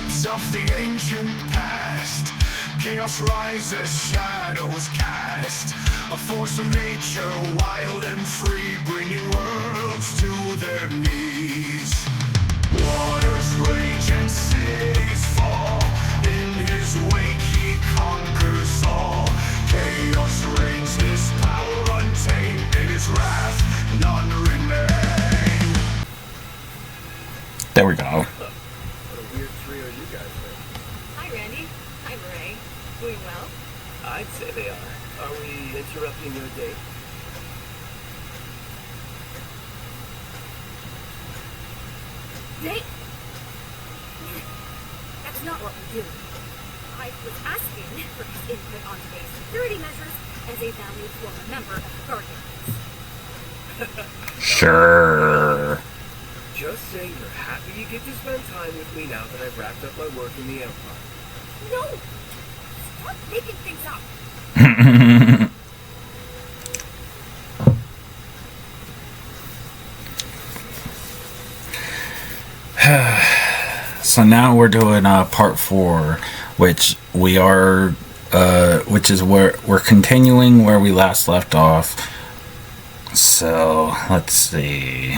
relics of the ancient past. Chaos rises, shadows cast. A force of nature, wild and free, bringing worlds to their knees. Waters rage and cities fall. In his wake he conquers all. Chaos reigns, his power untamed. In his wrath none remain. There we go. What a weird trio you guys are. Hi, Randy. Hi, Ray. Doing well? I'd say they are. Are we interrupting your date? Date? That's not what we do. I was asking for his input on today's security measures as a valued former member of the Guardians. Sure. Just say you're happy you get to spend time with me now that I've wrapped up my work in the Empire. No! Stop making things up! So now we're doing part 4, which we are, which is where we're continuing where we last left off. So let's see.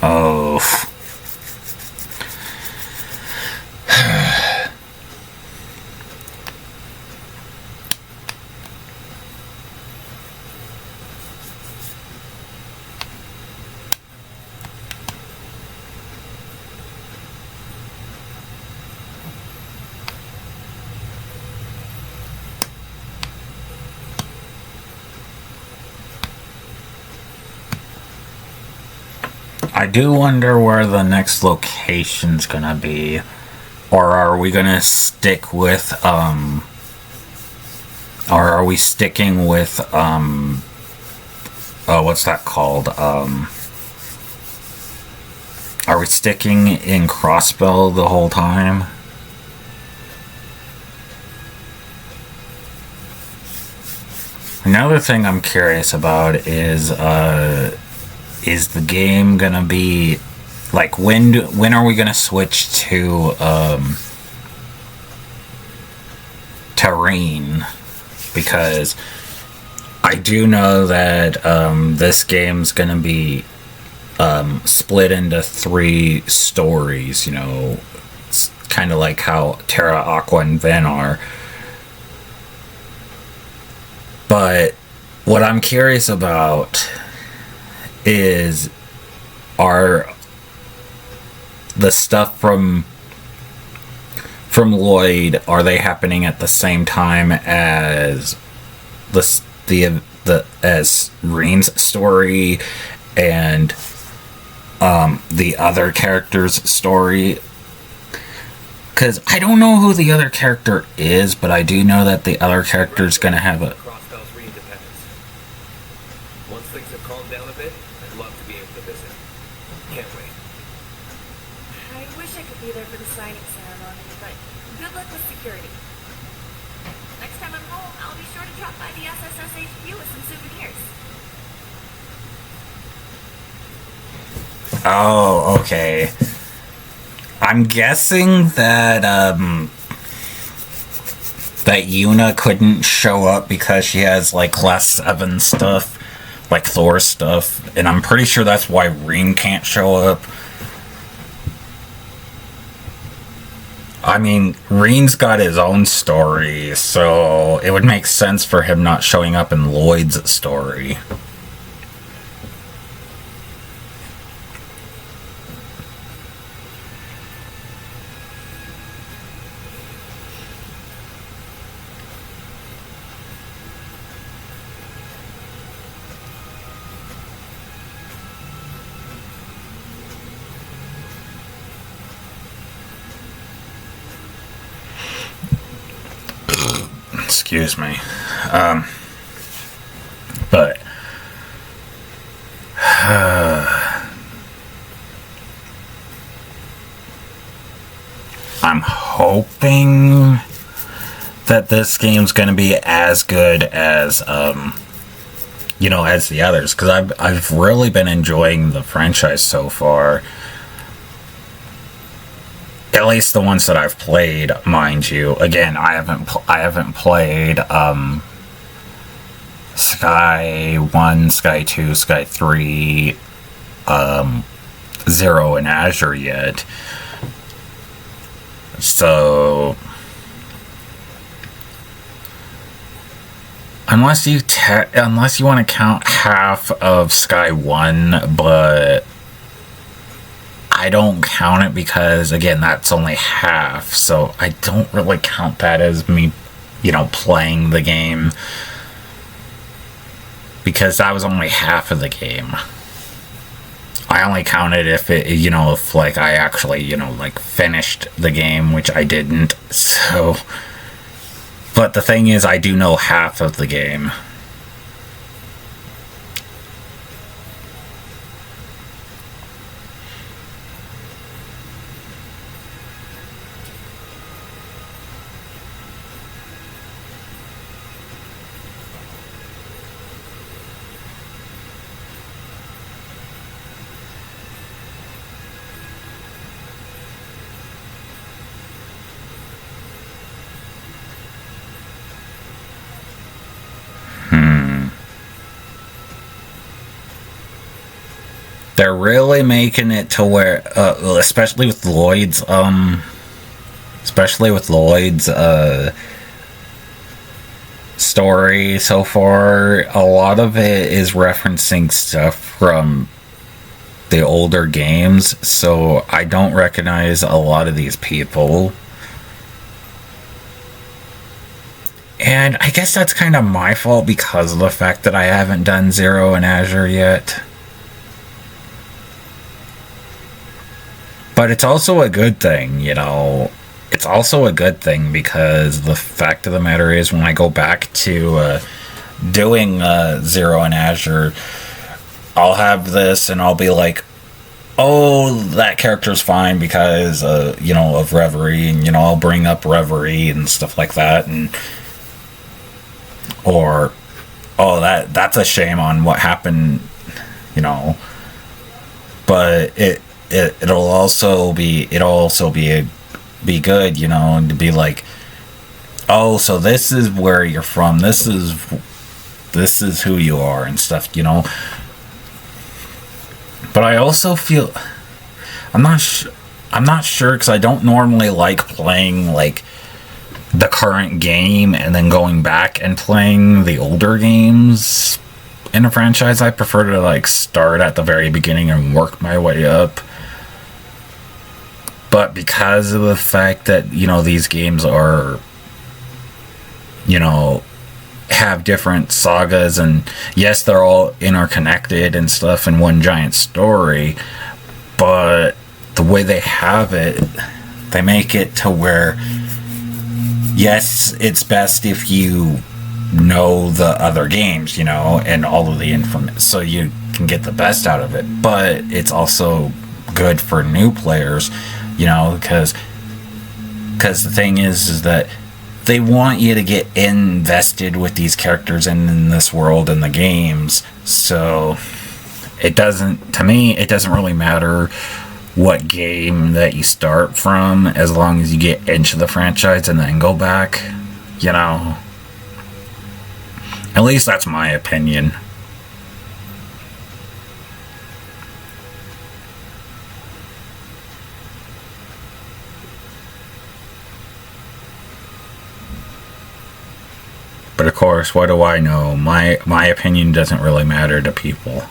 Oh. I do wonder where the next location's gonna be. Or are we gonna stick with, or are we sticking with, oh, what's that called? Are we sticking in Crossbell the whole time? Another thing I'm curious about is the game gonna be like when are we gonna switch to Terrain? Because I do know that this game's gonna be split into 3 stories, you know, kind of like how Terra, Aqua, and Ven are. But what I'm curious about is, are the stuff from Lloyd, are they happening at the same time as the as Reen's story and the other character's story? Because I don't know who the other character is, but I do know that the other character's gonna have a Crossbell's re-independence. Once things have calmed down a bit, I'd love to be able to visit. Can't wait. I wish I could be there for the signing ceremony, but good luck with security. Next time I'm home, I'll be sure to drop by the SSS HQ with some souvenirs. Oh, okay. I'm guessing that that Yuna couldn't show up because she has like class 7 stuff, like Thor stuff, and I'm pretty sure that's why Reen can't show up. I mean, Reen's got his own story, so it would make sense for him not showing up in Lloyd's story. Excuse me. But I'm hoping that this game's going to be as good as as the others, because I've really been enjoying the franchise so far. At least the ones that I've played, mind you. Again, I haven't played Sky 1, Sky 2, Sky 3, Zero and Azure yet. So unless you want to count half of Sky 1, but I don't count it because, again, that's only half, so I don't really count that as me, playing the game, because that was only half of the game. I only count it if I actually, finished the game, which I didn't, so... But the thing is, I do know half of the game. They're really making it to where, especially with Lloyd's story so far, a lot of it is referencing stuff from the older games, so I don't recognize a lot of these people. And I guess that's kind of my fault because of the fact that I haven't done Zero and Azure yet. But it's also a good thing, It's also a good thing because the fact of the matter is, when I go back to doing Zero and Azure, I'll have this and I'll be like, oh, that character's fine because, of Reverie, and, I'll bring up Reverie and stuff like that, or, oh, that's a shame on what happened, but it'll also be good, and to be like, oh, so this is where you're from, this is who you are and stuff, But I also feel I'm not sure, because I don't normally like playing like the current game and then going back and playing the older games in a franchise. I prefer to start at the very beginning and work my way up. But because of the fact that, these games are, have different sagas, and yes, they're all interconnected and stuff in one giant story, but the way they have it, they make it to where, yes, it's best if you know the other games, and all of the information, so you can get the best out of it, but it's also good for new players, because the thing is that they want you to get invested with these characters and in this world and the games. So to me, it doesn't really matter what game that you start from, as long as you get into the franchise and then go back, At least that's my opinion. But of course, what do I know? My opinion doesn't really matter to people.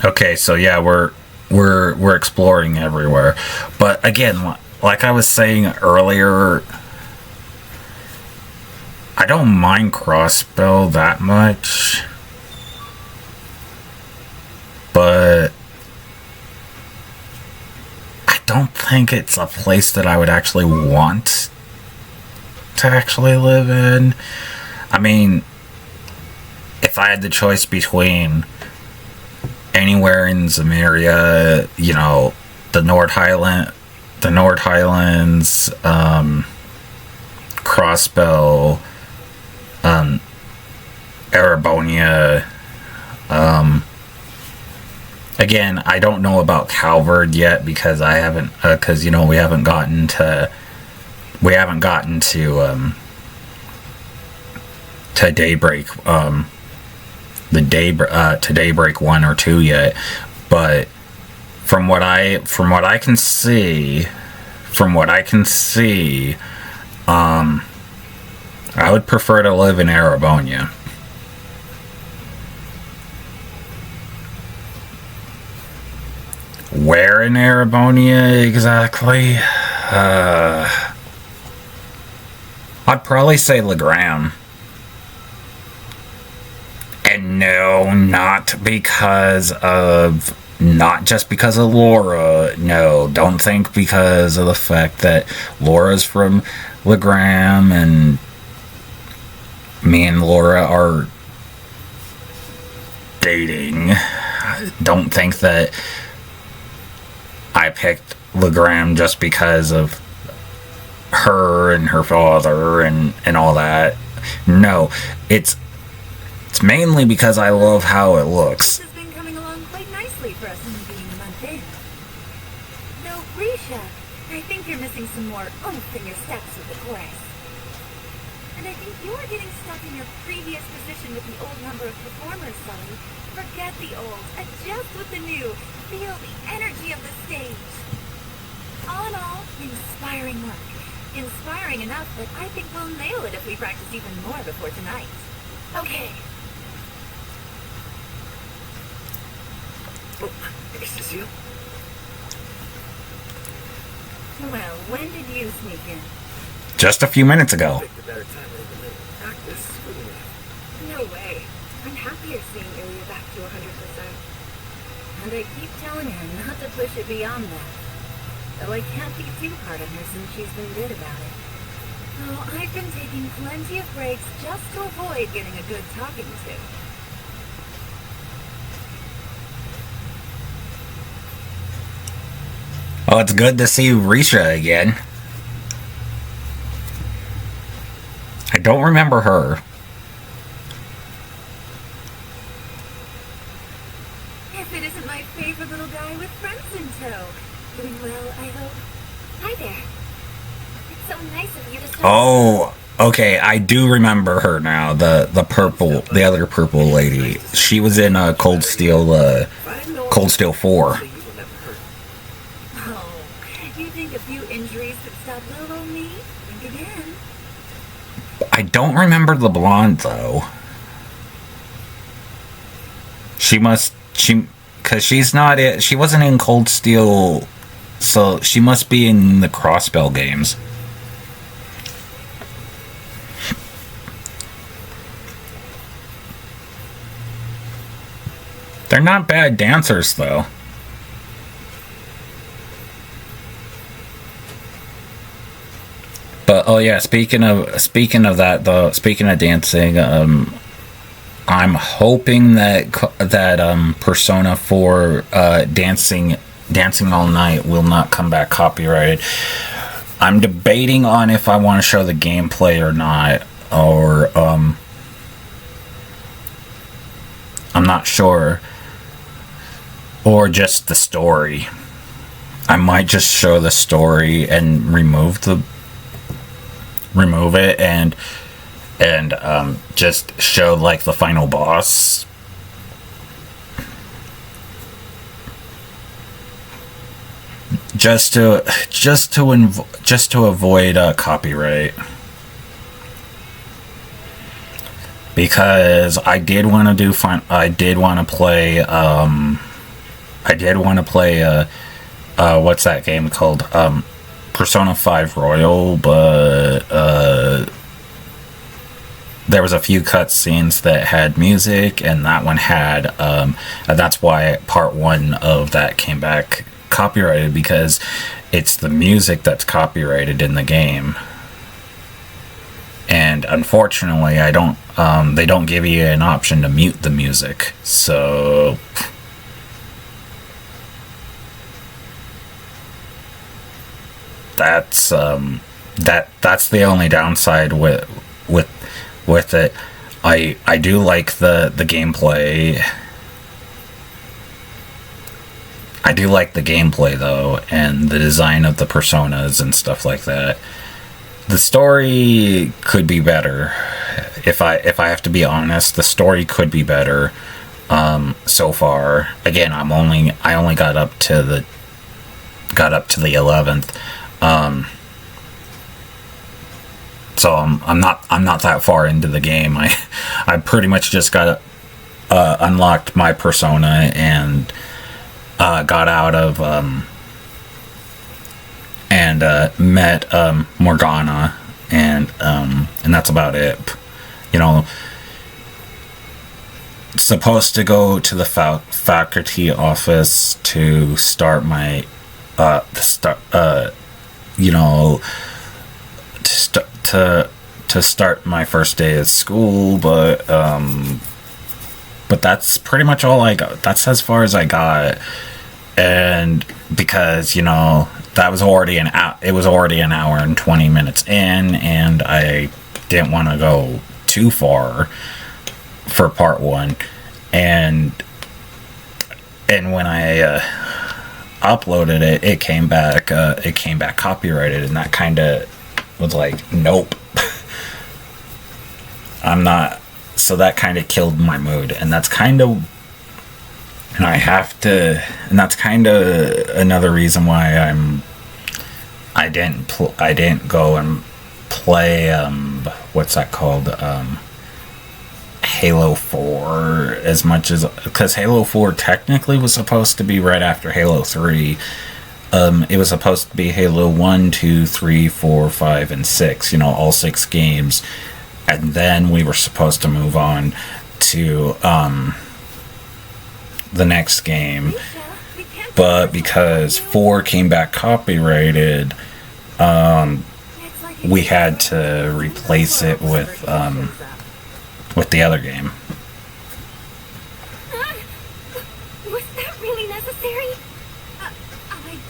Okay, so yeah, we're exploring everywhere. But again, like I was saying earlier, I don't mind crossbow that much, but I don't think it's a place that I would actually want to actually live in. I mean, if I had the choice between anywhere in Zamaria, you know, the North Highlands, Crossbow, Erebonia. Again, I don't know about Calvard yet because I haven't, because you know we haven't gotten to Daybreak, to Daybreak 1 or 2 yet. But from what I can see, I would prefer to live in Erebonia. Where in Erebonia exactly? I'd probably say Legram. And no, not just because of Laura. No, don't think because of the fact that Laura's from Legram and me and Laura are dating. Don't think that I picked Legram just because of her and her father and all that. No, it's mainly because I love how it looks. This has been coming along quite nicely for us in being a month in. Though, Risha, I think you're missing some more oomph in your steps with the chorus. And I think you're getting stuck in your previous position with the old number of performers, Sully. Forget the old, adjust with the new, feel the energy of the stage. All in all, inspiring work. Inspiring enough that I think we'll nail it if we practice even more before tonight. Okay. Oh, is this you? Well, when did you sneak in? Just a few minutes ago. Picked a better time than the practice, wouldn't you? No way. I'm happier seeing Ilya back to 100%. And I keep telling her not to push it beyond that. Though I can't be too hard on her since she's been good about it. Oh, I've been taking plenty of breaks just to avoid getting a good talking to. Oh, it's good to see Risha again. I don't remember her. If it isn't my favorite little guy with friends in tow. Doing well, I hope. Hi there. It's so nice of you to stop. Oh, okay, I do remember her now. The other purple lady. She was in Cold Steel 4. Oh, you think a few injuries could stop little old me? Think again. I don't remember the blonde though. Because she's not it. She wasn't in Cold Steel, so she must be in the Crossbell games. They're not bad dancers though. But oh yeah, speaking of that though, speaking of dancing, I'm hoping that Persona 4 dancing all night will not come back copyrighted. I'm debating on if I want to show the gameplay or not, or I'm not sure, or just the story. I might just show the story and remove it and just show like the final boss. Just to avoid copyright, because I did want to play what's that game called, Persona 5 Royal, but there was a few cutscenes that had music, and that one had and that's why part 1 of that came back copyrighted, because it's the music that's copyrighted in the game. And unfortunately, I don't. They don't give you an option to mute the music. So that's that's the only downside with it. I do like the gameplay. I do like the gameplay though, and the design of the personas and stuff like that. The story could be better. If I have to be honest, the story could be better. So far, again, I only got up to the 11th. So I'm not that far into the game. I pretty much just got unlocked my persona and got out of and met Morgana, and that's about it. You know, supposed to go to the faculty office to start my to start my first day at school, but that's pretty much all I got. That's as far as I got. And because, you know, that was already it was already an hour and 20 minutes in, and I didn't want to go too far for part one. And when I uploaded it, it came back copyrighted, and that kind of was like, nope. I'm not. So that kind of killed my mood, and that's kind of. And and that's kind of another reason why I didn't go and play what's that called, Halo 4 as much as, because Halo 4 technically was supposed to be right after Halo 3. It was supposed to be Halo 1, 2, 3, 4, 5, and 6, you know, all 6 games, and then we were supposed to move on to the next game, but because 4 came back copyrighted, we had to replace it with the other game. Was that really necessary? I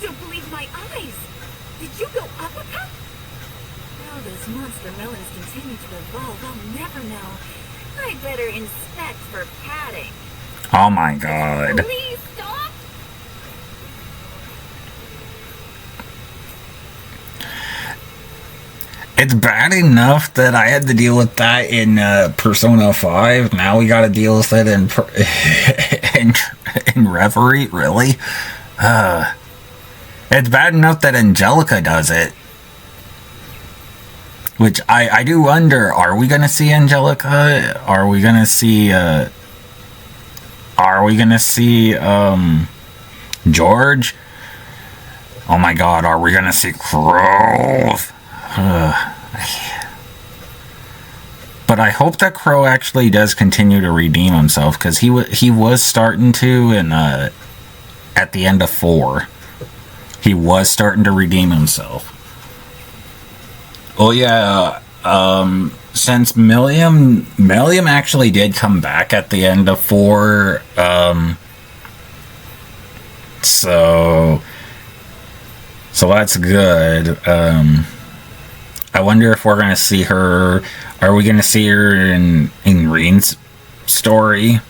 don't believe my eyes. Did you go uppercut? How those monster melons continue to evolve, I'll never know. I'd better inspect for padding. Oh my god. Please stop! It's bad enough that I had to deal with that in Persona 5. Now we gotta deal with it in Reverie, really? It's bad enough that Angelica does it. Which I do wonder, are we gonna see Angelica? Are we gonna see George? Oh my god, are we gonna see Crow? But I hope that Crow actually does continue to redeem himself, because he was starting to, and at the end of 4, he was starting to redeem himself. Oh yeah, since Milliam actually did come back at the end of 4, so that's good. I wonder if we're gonna see her. Are we gonna see her in Reen's story?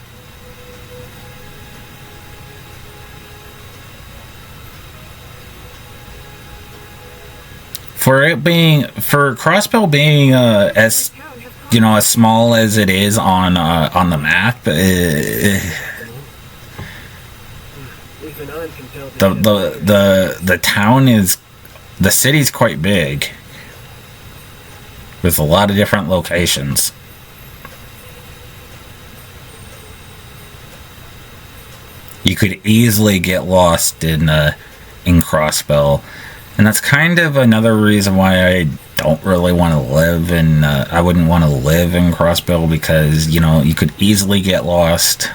For Crossbell being as, you know, as small as it is on the map, the town is, the city's quite big. There's a lot of different locations. You could easily get lost in Crossbell, and that's kind of another reason why I don't really want to live in. I wouldn't want to live in Crossbell, because, you know, you could easily get lost.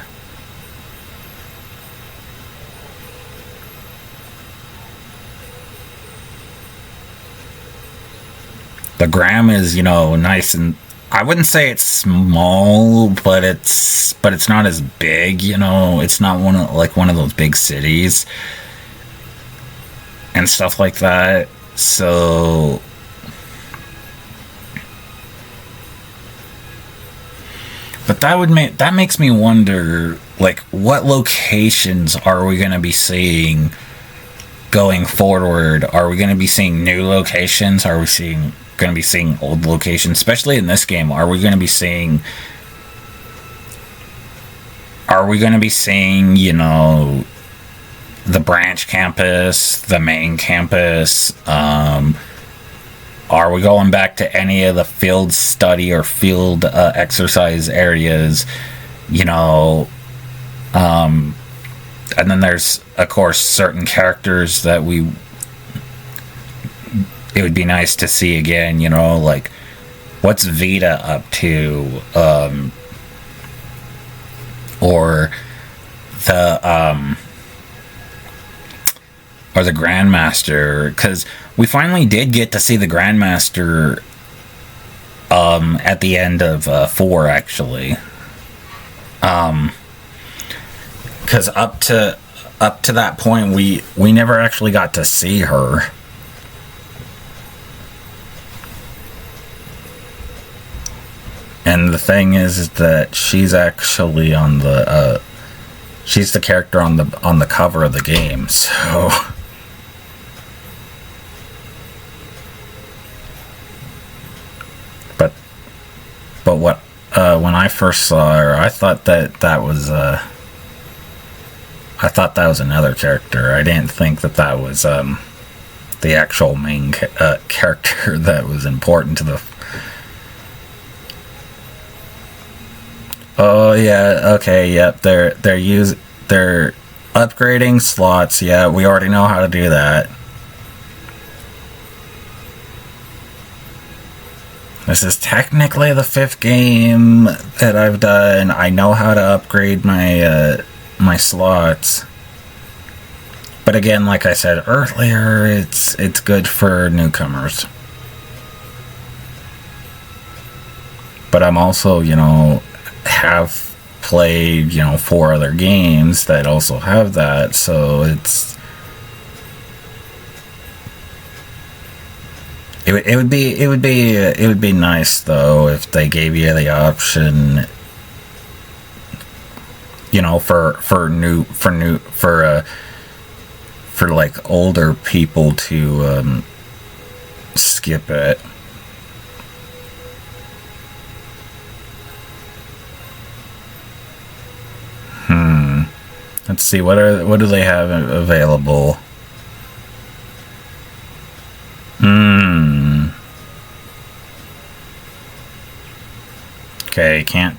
The gram is, you know, nice, and I wouldn't say it's small, but it's not as big, you know. It's not one of those big cities and stuff like that. So but that makes me wonder, like, what locations are we going to be seeing going forward? Are we going to be seeing new locations? Are we going to be seeing old locations? Especially in this game, are we going to be seeing, you know, the branch campus, the main campus? Are we going back to any of the field study or field exercise areas? You know, and then there's, of course, certain characters that it would be nice to see again, you know, like, what's Vita up to? Or the Grandmaster, because we finally did get to see the Grandmaster at the end of 4, actually. Because up to that point, we never actually got to see her. And the thing is that she's actually on the she's the character on the cover of the game, so. But what when I first saw her, I thought that was another character. I didn't think that was the actual main character that was important to the. Oh yeah, okay, yep. They're upgrading slots. Yeah, we already know how to do that. This is technically the 5th game that I've done. I know how to upgrade my my slots. But again, like I said earlier, it's good for newcomers. But I'm also, you know, have played, you know, 4 other games that also have that, so it would be nice though if they gave you the option, you know, for like older people to skip it. Let's see, what do they have available? Okay, can't.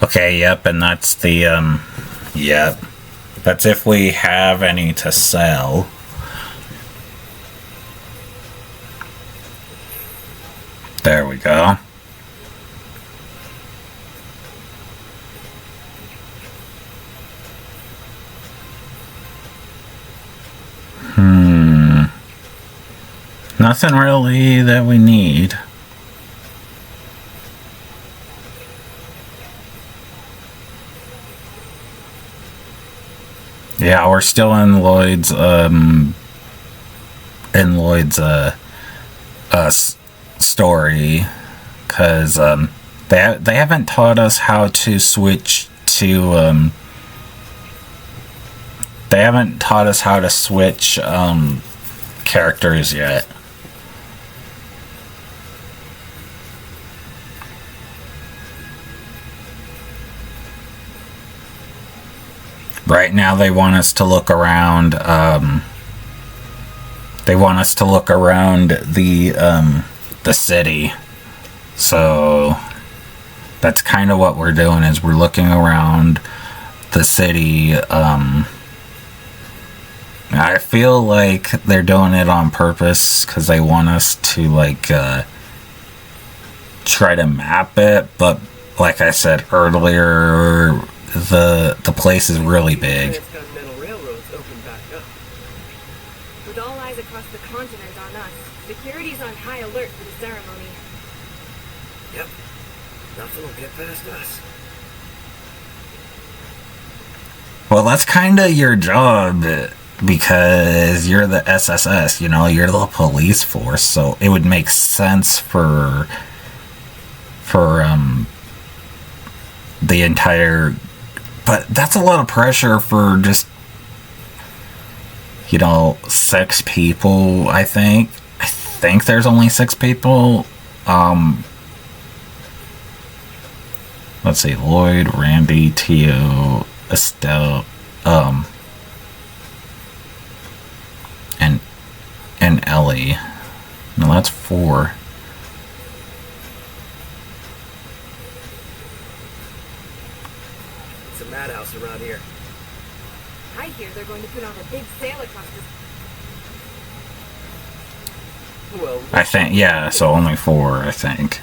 Okay, yep, and that's the yep. That's if we have any to sell. There we go. Nothing really that we need. Yeah, we're still in Lloyd's story, because they haven't taught us how to switch to they haven't taught us how to switch characters yet. Right now they want us to look around the city. So that's kind of what we're doing, is we're looking around the city. I feel like they're doing it on purpose because they want us to like try to map it, but like I said earlier, the place is really big. Transcontinental railroads open back up. With all eyes across the continent on us. Security's on high alert for the ceremony. Yep. Nothing will get past us. Well, that's kind of your job because you're the SSS, you know, you're the police force, so it would make sense for the entire, but that's a lot of pressure for just, you know, 6 people. I think there's only 6 people. Let's see, Lloyd, Randy, Tio, Estelle, and Ellie. No, that's 4. It's a madhouse around here. I hear they're going to put on a big sale across the... Well, I think, yeah, so only 4, I think.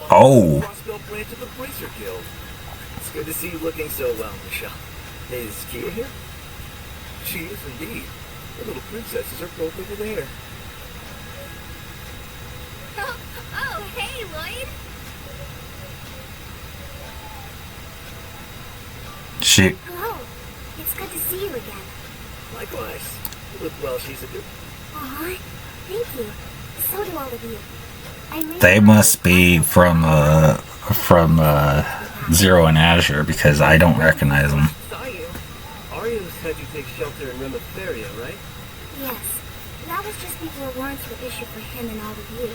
Oh! Crossbelt branch of the Bracer Guild. It's good to see you looking so well, Michelle. Is Kia here? She is indeed. The little princesses are both over there. Oh, hey, Lloyd. She, Hello. It's good to see you again. Likewise. You look well, she's a good... Aw, thank you. So do all of you. I really they must be from Zero and Azure because I don't recognize them. Saw you. Arios had you take shelter in Reverie, right? Yes. That was just before warrants were issued for him and all of you.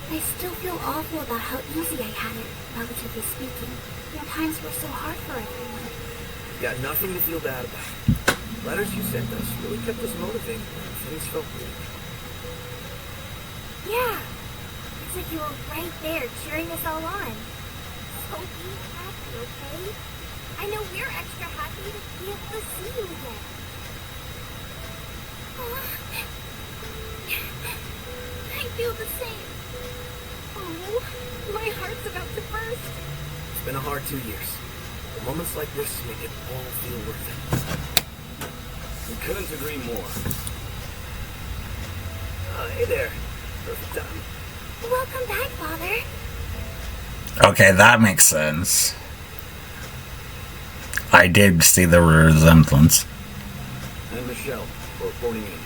I still feel awful about how easy I had it, relatively speaking. When times were so hard for everyone. Got nothing to feel bad about. Letters you sent us really kept us motivated when things felt bleak. Yeah. It's like you were right there cheering us all on. So be happy, okay? I know we're extra happy to be able to see you again. Aw. I feel the same. Oh, my heart's about to burst. It's been a hard 2 years. But moments like this make it all feel worth it. We couldn't agree more. Hey there. Perfect time. Welcome back, Father. Okay, that makes sense. I did see the resemblance. And Michelle, reporting in.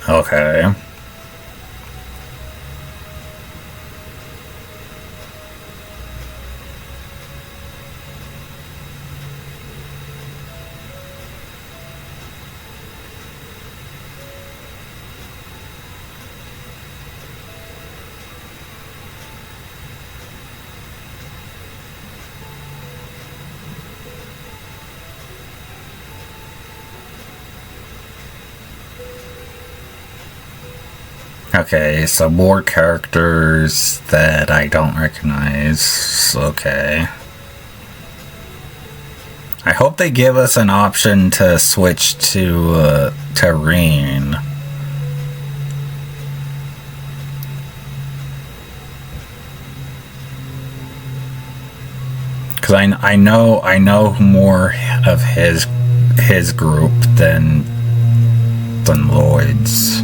Okay. Okay, so more characters that I don't recognize. Okay. I hope they give us an option to switch to Reen. Cause I know more of his group than Lloyd's.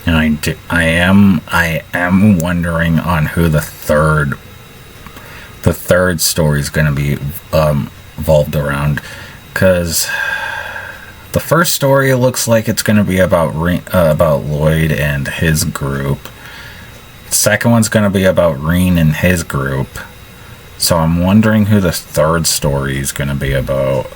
And I am wondering on who the third story is going to be evolved around, because the first story looks like it's going to be about Lloyd and his group. The second one's going to be about Reen and his group. So I'm wondering who the third story is going to be about.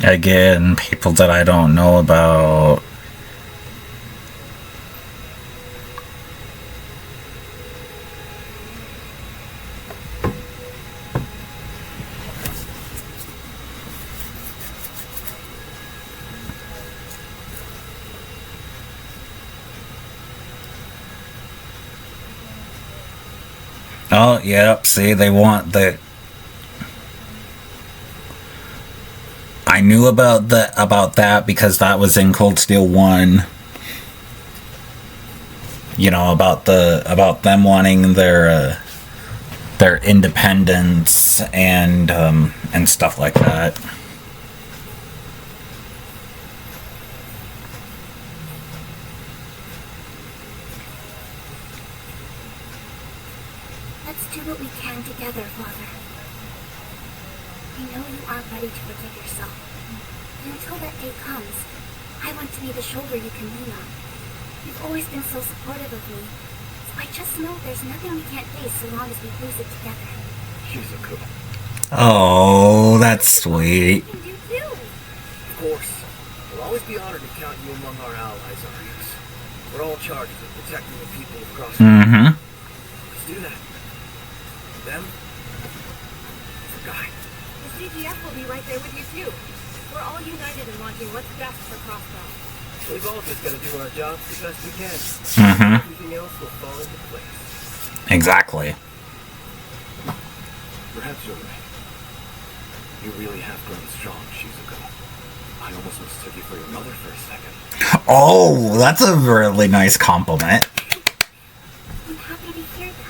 Again, people that I don't know about. Oh, yep, see, they want the... I knew about that because that was in Cold Steel 1. You know, about them wanting their independence and stuff like that. Let's do what we can together, Father. I know you aren't ready to forgive yourself. And until that day comes, I want to be the shoulder you can lean on. You've always been so supportive of me, so I just know there's nothing we can't face so long as we face it together. Shizuku. Oh, that's sweet. You can do too. Of course. We'll always be honored to count you among our allies, Arius. We're all charged with protecting the people across the Mm-hmm. Let's do that. Them? For Guy. The CGF will be right there with you too. We're all united in wanting what's best for Crossbow. We've all just got to do our jobs the best we can. Mm-hmm. Everything else will fall into place. Exactly. Perhaps you're right. You really have grown strong, Shizuku. I almost mistook you for your mother for a second. Oh, that's a really nice compliment. I'm happy to hear that.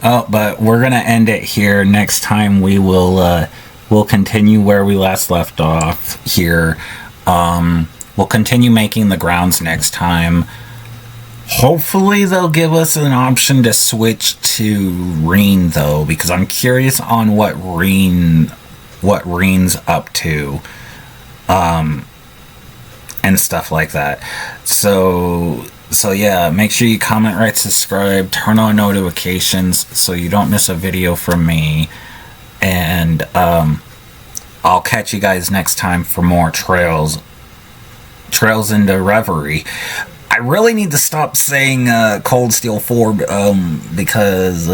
Oh, but we're gonna end it here. Next time we'll continue where we last left off here. We'll continue making the grounds next time. Hopefully they'll give us an option to switch to Reen though, because I'm curious on what Reen's up to. And stuff like that. So yeah, make sure you comment, rate, subscribe, turn on notifications so you don't miss a video from me. And I'll catch you guys next time for more Trails into Reverie. I really need to stop saying Cold Steel 4 because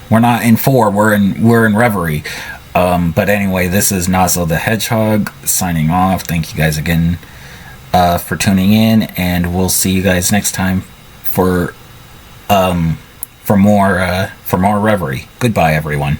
we're not in 4, we're in Reverie. But anyway, this is Nazo the Hedgehog signing off. Thank you guys again for tuning in, and we'll see you guys next time for more Reverie. Goodbye, everyone.